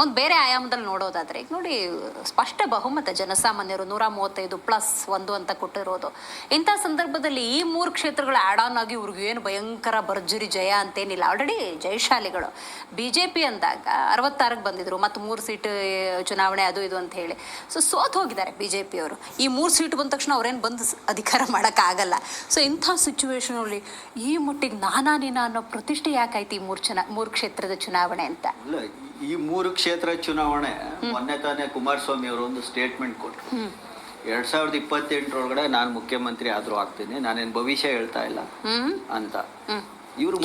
ಒಂದು ಬೇರೆ ಆಯಾಮದಲ್ಲಿ ನೋಡೋದಾದ್ರೆ ಈಗ ನೋಡಿ, ಸ್ಪಷ್ಟ ಬಹುಮತ ಜನಸಾಮಾನ್ಯರು 135+1 ಅಂತ ಕೊಟ್ಟಿರೋದು. ಇಂಥ ಸಂದರ್ಭದಲ್ಲಿ ಈ 3 ಕ್ಷೇತ್ರಗಳು ಆಡ್ ಆನ್ ಆಗಿ ಇವ್ರಿಗೆ ಏನು ಭಯಂಕರ ಭರ್ಜರಿ ಜಯ ಅಂತೇನಿಲ್ಲ. ಆಲ್ರೆಡಿ ಜಯಶಾಲಿಗಳು. BJP ಅಂದಾಗ 66ಕ್ಕೆ ಬಂದಿದ್ರು, ಮತ್ತು 3 ಸೀಟ್ ಚುನಾವಣೆ ಅದು ಇದು ಅಂತ ಹೇಳಿ ಸೋತ್ ಹೋಗಿದ್ದಾರೆ BJP ಅವರು. ಈ 3 ಸೀಟ್ ಬಂದ ತಕ್ಷಣ ಅವ್ರೇನು ಬಂದು ಅಧಿಕಾರ ಮಾಡೋಕ್ಕಾಗಲ್ಲ. ಸೊ ಇಂಥ ಸಿಚುವೇಶನಲ್ಲಿ ಈ ಮಟ್ಟಿಗೆ ನೀನಾ ಅನ್ನೋ ಪ್ರತಿಷ್ಠೆ ಯಾಕಾಯ್ತು ಈ 3 ಕ್ಷೇತ್ರದ ಚುನಾವಣೆ ಅಂತ? ಈ 3 ಕ್ಷೇತ್ರ ಚುನಾವಣೆ ಮೊನ್ನೆ ತಾನೇ ಕುಮಾರಸ್ವಾಮಿ ಅವರು ಒಂದು ಸ್ಟೇಟ್ಮೆಂಟ್ ಕೊಟ್ಟರು. 2028 ನಾನು ಮುಖ್ಯಮಂತ್ರಿ ಆದ್ರೂ ಆಗ್ತೀನಿ, ನಾನೇನು ಭವಿಷ್ಯ ಹೇಳ್ತಾ ಇಲ್ಲ ಅಂತ. ಇವ್ರು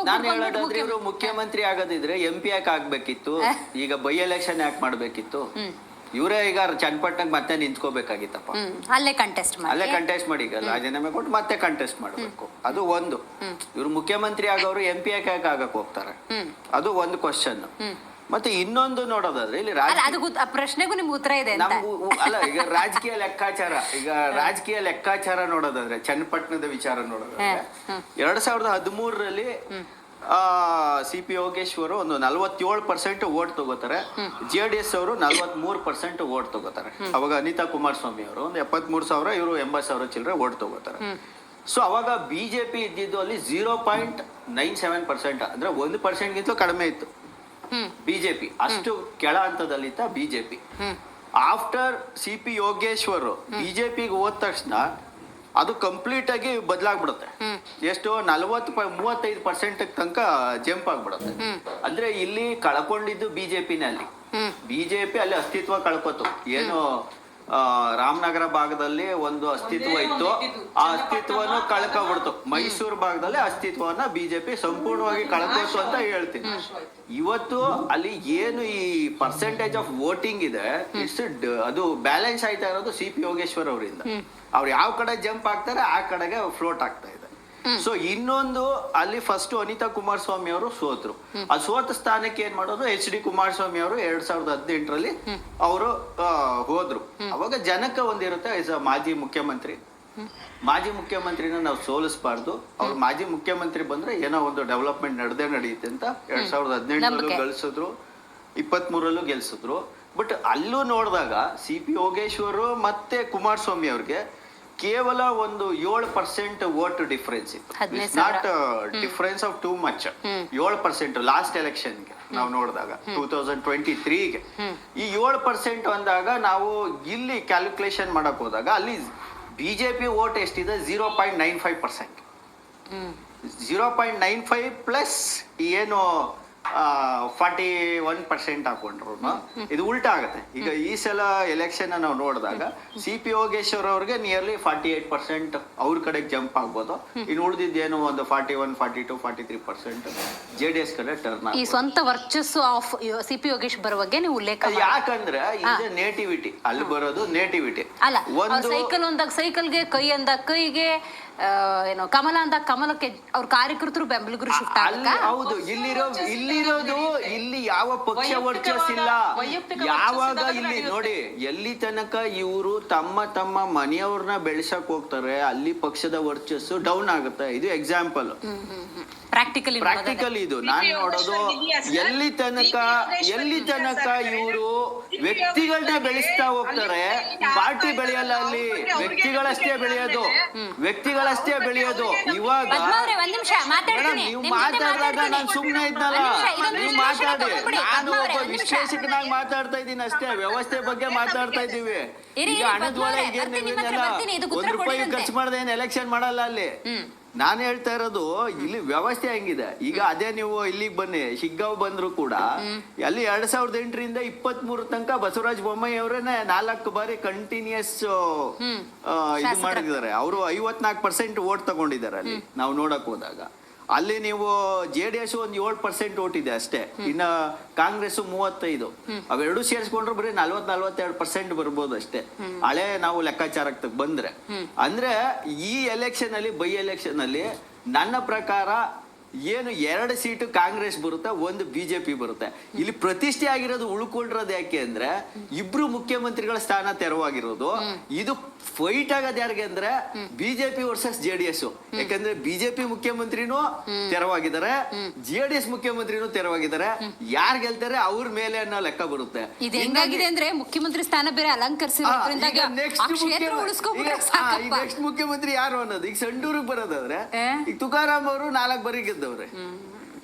ನಾನು ಹೇಳೋದಾದ್ರೆ ಇವರು ಮುಖ್ಯಮಂತ್ರಿ ಆಗೋದಿದ್ರೆ MP ಯಾಕೆ ಆಗ್ಬೇಕಿತ್ತು? ಈಗ ಬೈ ಎಲೆಕ್ಷನ್ ಯಾಕೆ ಮಾಡ್ಬೇಕಿತ್ತು? ಇವರೇ ಈಗ ಚನ್ನಪಟ್ಟಣಕ್ಕೆ ಮತ್ತೆ ನಿಂತ್ಕೋಬೇಕಾಗಿತ್ತಪ್ಪ. ಅಲ್ಲೇ ಕಂಟೆಸ್ಟ್ ಮಾಡಿ ಈಗ ರಾಜೀನಾಮೆ ಕೊಟ್ಟು ಮತ್ತೆ ಕಂಟೆಸ್ಟ್ ಮಾಡ್ಬೇಕು. ಅದು ಒಂದು. ಇವ್ರು ಮುಖ್ಯಮಂತ್ರಿ ಆಗೋರು MP ಯಾಕೆ ಆಗಕ್ ಹೋಗ್ತಾರೆ? ಅದು ಒಂದು ಕ್ವಶನ್. ಮತ್ತೆ ಇನ್ನೊಂದು ನೋಡೋದಾದ್ರೆ ಇಲ್ಲಿ ಪ್ರಶ್ನೆಗೂ ನಿಮ್ಗೆ ಉತ್ತರ ಇದೆ ಅಲ್ಲ. ಈಗ ರಾಜಕೀಯ ಲೆಕ್ಕಾಚಾರ ನೋಡೋದಾದ್ರೆ ಚನ್ನಪಟ್ಟಣದ ವಿಚಾರ ನೋಡೋದಾದ್ರೆ 2013ರಲ್ಲಿ CP ಯೋಗೇಶ್ವರ್ ಒಂದು 47% ವೋಟ್ ತಗೋತಾರೆ. JDS ಅವರು 43% ವೋಟ್ ತಗೋತಾರೆ. ಅವಾಗ ಅನಿತಾ ಕುಮಾರಸ್ವಾಮಿ ಅವರು ಒಂದು 73,000, ಇವರು 80,000 ಚಿಲ್ಲರೆ ವೋಟ್ ತಗೋತಾರೆ. ಸೊ ಅವಾಗ BJP ಇದ್ದಿದ್ದು ಅಲ್ಲಿ 0.97%, ಅಂದ್ರೆ 1%ಗಿಂತಲೂ ಕಡಿಮೆ ಇತ್ತು BJP. ಅಷ್ಟು ಕೆಳ ಹಂತದಲ್ಲಿತ್ತ BJP. ಆಫ್ಟರ್ CP ಯೋಗೇಶ್ವರ್ BJPಗೆ ಹೋದ ತಕ್ಷಣ ಅದು ಕಂಪ್ಲೀಟ್ ಆಗಿ ಬದಲಾಗ್ಬಿಡುತ್ತೆ. ಎಷ್ಟು 35% ತನಕ ಜಂಪ್ ಆಗ್ಬಿಡುತ್ತೆ. ಅಂದ್ರೆ ಇಲ್ಲಿ ಕಳ್ಕೊಂಡಿದ್ದು BJPನೇ. BJP ಅಲ್ಲಿ ಅಸ್ತಿತ್ವ ಕಳ್ಕೊತು. ಏನು ರಾಮನಗರ ಭಾಗದಲ್ಲಿ ಒಂದು ಅಸ್ತಿತ್ವ ಇತ್ತು, ಆ ಅಸ್ತಿತ್ವನು ಕಳ್ಕೊಬಿಡ್ತು. ಮೈಸೂರು ಭಾಗದಲ್ಲಿ ಅಸ್ತಿತ್ವವನ್ನ BJP ಸಂಪೂರ್ಣವಾಗಿ ಕಳ್ಕೋತು ಅಂತ ಹೇಳ್ತೀನಿ. ಇವತ್ತು ಅಲ್ಲಿ ಏನು ಈ ಪರ್ಸೆಂಟೇಜ್ ಆಫ್ ವೋಟಿಂಗ್ ಇದೆ, ಅದು ಬ್ಯಾಲೆನ್ಸ್ ಆಯ್ತಾ ಇರೋದು CP ಯೋಗೇಶ್ವರ್ ಅವರಿಂದ. ಅವ್ರು ಯಾವ ಕಡೆ ಜಂಪ್ ಆಗ್ತಾರೆ ಆ ಕಡೆಗೆ ಫ್ಲೋಟ್ ಆಗ್ತಾ ಇದೆ. ಸೊ ಇನ್ನೊಂದು ಅಲ್ಲಿ ಫಸ್ಟ್ ಅನಿತಾ ಕುಮಾರಸ್ವಾಮಿ ಅವರು ಸೋತ್ರು. ಆ ಸೋತ ಸ್ಥಾನಕ್ಕೆ ಏನ್ ಮಾಡೋದು, HD ಕುಮಾರಸ್ವಾಮಿ ಅವರು 2018ರಲ್ಲಿ ಅವರು ಹೋದ್ರು. ಅವಾಗ ಜನಕ್ಕೆ ಒಂದಿರುತ್ತೆ, ಮಾಜಿ ಮುಖ್ಯಮಂತ್ರಿನ ನಾವು ಸೋಲಿಸಬಾರ್ದು, ಅವ್ರು ಮಾಜಿ ಮುಖ್ಯಮಂತ್ರಿ ಬಂದ್ರೆ ಏನೋ ಒಂದು ಡೆವಲಪ್ಮೆಂಟ್ ನಡೆಯುತ್ತೆ ಅಂತ 2018ರಲ್ಲೂ ಗೆಲ್ಸಿದ್ರು, 23ರಲ್ಲೂ ಗೆಲ್ಸಿದ್ರು. ಬಟ್ ಅಲ್ಲೂ ನೋಡಿದಾಗ CP ಯೋಗೇಶ್ವರ್ ಮತ್ತೆ ಕುಮಾರಸ್ವಾಮಿ ಅವ್ರಿಗೆ ಕೇವಲ ಒಂದು 7% ವೋಟ್ ಡಿಫರೆನ್ಸ್ ಇತ್ತು. Not difference of too much. 7% last ಎಲೆಕ್ಷನ್ಗೆ ನಾವು ನೋಡಿದಾಗ 2023ಗೆ ಈ 7% ಅಂದಾಗ ನಾವು ಇಲ್ಲಿ ಕ್ಯಾಲ್ಕುಲೇಷನ್ ಮಾಡಕ್ ಹೋದಾಗ ಅಲ್ಲಿ BJP ವೋಟ್ ಎಷ್ಟಿದೆ? 0.95%. 0.95 ಪ್ಲಸ್ ಏನು 41% ಹಾಕೊಂಡ್ರು ಇದು ಉಲ್ಟಾ ಆಗುತ್ತೆ. ಈಗ ಈ ಸಲ ಎಲೆಕ್ಷನ್ ನಾವು ನೋಡಿದಾಗ CP ಯೋಗೇಶ್ವರ್ ಅವ್ರಿಗೆ ನಿಯರ್ಲಿ 48% ಅವ್ರ ಕಡೆಗೆ ಜಂಪ್ ಆಗ್ಬೋದು. ಇನ್ನು ಉಳಿದಿದ್ದೇನು ಒಂದು 41, 42, 43% JDS ಕಡೆ ಟರ್ನ್ ಆಗ. ಈ ಸ್ವಂತ ವರ್ಚಸ್ಸು ಆಫ್ CP ಯೋಗೇಶ್ವರ್ ಬಗ್ಗೆ ನೀವು ಉಲ್ಲೇಖ ಯಾಕಂದ್ರೆ ಇದು ನೇಟಿವಿಟಿ, ಅಲ್ಲಿ ಬರೋದು ನೇಟಿವಿಟಿ. ಅಲ್ಲ, ಒಂದು ಸೈಕಲ್ ಅಂದಾಗ ಸೈಕಲ್ಗೆ, ಕೈ ಅಂದಾಗ ಕೈಗೆ, ಏನೋ ಕಮಲ ಅಂದಾಗ ಕಮಲಕ್ಕೆ ಅವ್ರ ಕಾರ್ಯಕರ್ತರು ಬೆಂಬಲಿಗರು ಶಿಫ್ಟ್ ಆಗ. ಹೌದು, ಇಲ್ಲಿರೋದು ಇಲ್ಲಿ ಯಾವ ಪಕ್ಷ ವರ್ಚಸ್ಸಿಲ್ಲ. ಯಾವಾಗ ಇಲ್ಲಿ ನೋಡಿ, ಎಲ್ಲಿ ತನಕ ಇವರು ತಮ್ಮ ಮನೆಯವ್ರನ್ನ ಬೆಳೆಸಕ್ ಹೋಗ್ತಾರೆ ಅಲ್ಲಿ ಪಕ್ಷದ ವರ್ಚಸ್ಸು ಡೌನ್ ಆಗುತ್ತೆ. ಇದು ಎಕ್ಸಾಂಪಲ್, ಪ್ರಾಕ್ಟಿಕಲ್ ಇದು ನಾನು ನೋಡೋದು. ಎಲ್ಲಿ ತನಕ ಇವರು ವ್ಯಕ್ತಿಗಳನ್ನ ಬೆಳೆಸ್ತಾ ಹೋಗ್ತಾರೆ, ಪಾರ್ಟಿ ಬೆಳೆಯಲ್ಲ. ಅಲ್ಲಿ ವ್ಯಕ್ತಿಗಳಷ್ಟೇ ಬೆಳೆಯೋದು. ಇವಾಗ ನೀವು ಮಾತಾಡುವಾಗ ನಾನು ಸುಮ್ಮನೆ ಇದ್ನಲ್ಲ, ನೀವು ಮಾತಾಡಿ. ನಾನು ಒಬ್ಬ ವಿಶ್ಲೇಷಕನಾಗಿ ಮಾತಾಡ್ತಾ ಇದ್ದೀನಿ ಅಷ್ಟೇ, ವ್ಯವಸ್ಥೆ ಬಗ್ಗೆ ಮಾತಾಡ್ತಾ ಇದ್ದೀವಿ. ಈಗ ಹಣದ ಒಳಗೆ ₹1 ಖರ್ಚು ಮಾಡದೆ ಏನು ಎಲೆಕ್ಷನ್ ಮಾಡಲ್ಲ ಅಲ್ಲಿ. ನಾನು ಹೇಳ್ತಾ ಇರೋದು ಇಲ್ಲಿ ವ್ಯವಸ್ಥೆ ಹೆಂಗಿದೆ. ಈಗ ಅದೇ ನೀವು ಇಲ್ಲಿಗೆ ಬನ್ನಿ, ಶಿಗ್ಗಾಂವ್ ಬಂದ್ರು ಕೂಡ ಅಲ್ಲಿ 2008ರಿಂದ 23 ತನಕ ಬಸವರಾಜ ಬೊಮ್ಮಾಯಿ ಅವರೇನೆ 4 ಬಾರಿ ಕಂಟಿನ್ಯೂಸ್ ಇದು ಮಾಡಿದ್ದಾರೆ. ಅವರು 54% ವೋಟ್ ತಗೊಂಡಿದ್ದಾರೆ ಅಲ್ಲಿ ನಾವು ನೋಡಕ್ ಹೋದಾಗ. ಅಲ್ಲಿ ನೀವು JDS ಒಂದು 7% ವೋಟ್ ಇದೆ ಅಷ್ಟೇ, ಇನ್ನ ಕಾಂಗ್ರೆಸ್ 35. ಅವೆರಡು ಸೇರಿಸ್ಕೊಂಡ್ರೆ ಬರೀ 40-42% ಬರ್ಬೋದು ಅಷ್ಟೇ, ಹಳೆ ನಾವು ಲೆಕ್ಕಾಚಾರಕ್ಕೆ ಬಂದ್ರೆ. ಅಂದ್ರೆ ಈ ಎಲೆಕ್ಷನ್ ಅಲ್ಲಿ, ಬೈ ಎಲೆಕ್ಷನ್ ಅಲ್ಲಿ ನನ್ನ ಪ್ರಕಾರ ಏನು 2 ಸೀಟು ಕಾಂಗ್ರೆಸ್ ಬರುತ್ತೆ, 1 ಬಿಜೆಪಿ ಬರುತ್ತೆ. ಇಲ್ಲಿ ಪ್ರತಿಷ್ಠೆ ಆಗಿರೋದು ಉಳ್ಕೊಂಡಿರೋದು ಯಾಕೆ ಅಂದ್ರೆ ಇಬ್ರು ಮುಖ್ಯಮಂತ್ರಿಗಳ ಸ್ಥಾನ ತೆರವಾಗಿರೋದು. ಇದು ಫೈಟ್ ಆಗೋದು ಯಾರಿಗೆ ಅಂದ್ರೆ ಬಿಜೆಪಿ ವರ್ಸಸ್ ಜೆಡಿಎಸ್. ಯಾಕಂದ್ರೆ ಬಿಜೆಪಿ ಮುಖ್ಯಮಂತ್ರಿನೂ ತೆರವಾಗಿದ್ದಾರೆ, ಜೆಡಿಎಸ್ ಮುಖ್ಯಮಂತ್ರಿನೂ ತೆರವಾಗಿದ್ದಾರೆ. ಯಾರು ಗೆಲ್ತಾರೆ ಅವ್ರ ಮೇಲೆ ಅನ್ನೋ ಲೆಕ್ಕ ಬರುತ್ತೆ. ಇದು ಹೆಂಗಾಗಿದೆ ಅಂದ್ರೆ ಮುಖ್ಯಮಂತ್ರಿ ಸ್ಥಾನ ಬೇರೆ ಅಲಂಕರಿಸಿರೋದ್ರಿಂದ ನೆಕ್ಸ್ಟ್ ಮುಖ್ಯಮಂತ್ರಿ ಯಾರು ಅನ್ನೋದು ಈಗ ಸಂಡೂರಿಗೆ ಬರೋದಾದ್ರೆ ಈಗ ತುಕಾರಾಮ್ ಅವರು 4 ಬಾರಿ ಗೆದ್ದವ್ರೆ,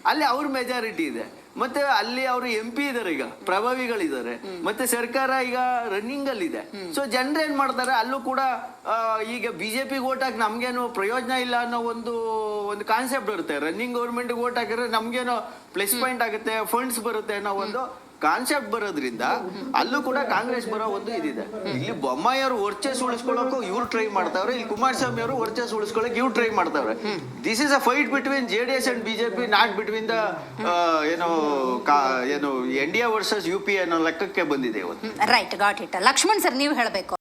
ಅಲ್ಲಿ ಅವ್ರ ಮೆಜಾರಿಟಿ ಇದೆ. ಮತ್ತೆ ಅಲ್ಲಿ ಅವರು MP ಇದಾರೆ, ಈಗ ಪ್ರಭಾವಿಗಳಿದ್ದಾರೆ, ಮತ್ತೆ ಸರ್ಕಾರ ಈಗ ರನ್ನಿಂಗ್ ಅಲ್ಲಿ ಇದೆ. ಸೊ ಜನರು ಏನ್ ಮಾಡ್ತಾರೆ, ಅಲ್ಲೂ ಕೂಡ ಈಗ ಬಿಜೆಪಿ ಓಟ್ ಹಾಕಿ ನಮ್ಗೇನು ಪ್ರಯೋಜನ ಇಲ್ಲ ಅನ್ನೋ ಒಂದು ಕಾನ್ಸೆಪ್ಟ್ ಬರುತ್ತೆ. ರನ್ನಿಂಗ್ ಗೌರ್ಮೆಂಟ್ ಓಟ್ ಹಾಕಿದ್ರೆ ನಮ್ಗೇನೋ ಪ್ಲಸ್ ಪಾಯಿಂಟ್ ಆಗುತ್ತೆ, ಫಂಡ್ಸ್ ಬರುತ್ತೆ ಅನ್ನೋ ಒಂದು ಕಾನ್ಸೆಪ್ಟ್ ಬರೋದ್ರಿಂದ ಅಲ್ಲೂ ಕೂಡ ಕಾಂಗ್ರೆಸ್ ಬರೋ ಒಂದು ಇದಿದೆ. ಇಲ್ಲಿ ಬೊಮ್ಮಾಯಿ ಅವರು ವರ್ಚಸ್ ಉಳಿಸ್ಕೊಳ್ಳೋಕು ಇವ್ರು ಟ್ರೈ ಮಾಡ್ತಾವ್ರೆ, ಇಲ್ಲಿ ಕುಮಾರಸ್ವಾಮಿ ಅವರು ವರ್ಚಸ್ ಉಳಿಸ್ಕೊಳ್ಳೋಕೆ ಇವ್ರು ಟ್ರೈ ಮಾಡ್ತಾವ್ರೆ. This is a fight between JDS and BJP, not between the ಏನು NDA ವರ್ಸಸ್ UP ಅನ್ನೋ ಲೆಕ್ಕಕ್ಕೆ ಬಂದಿದೆ ಇವತ್ತು. Right, got it. Laxman sir, ನೀವು ಹೇಳಬೇಕು.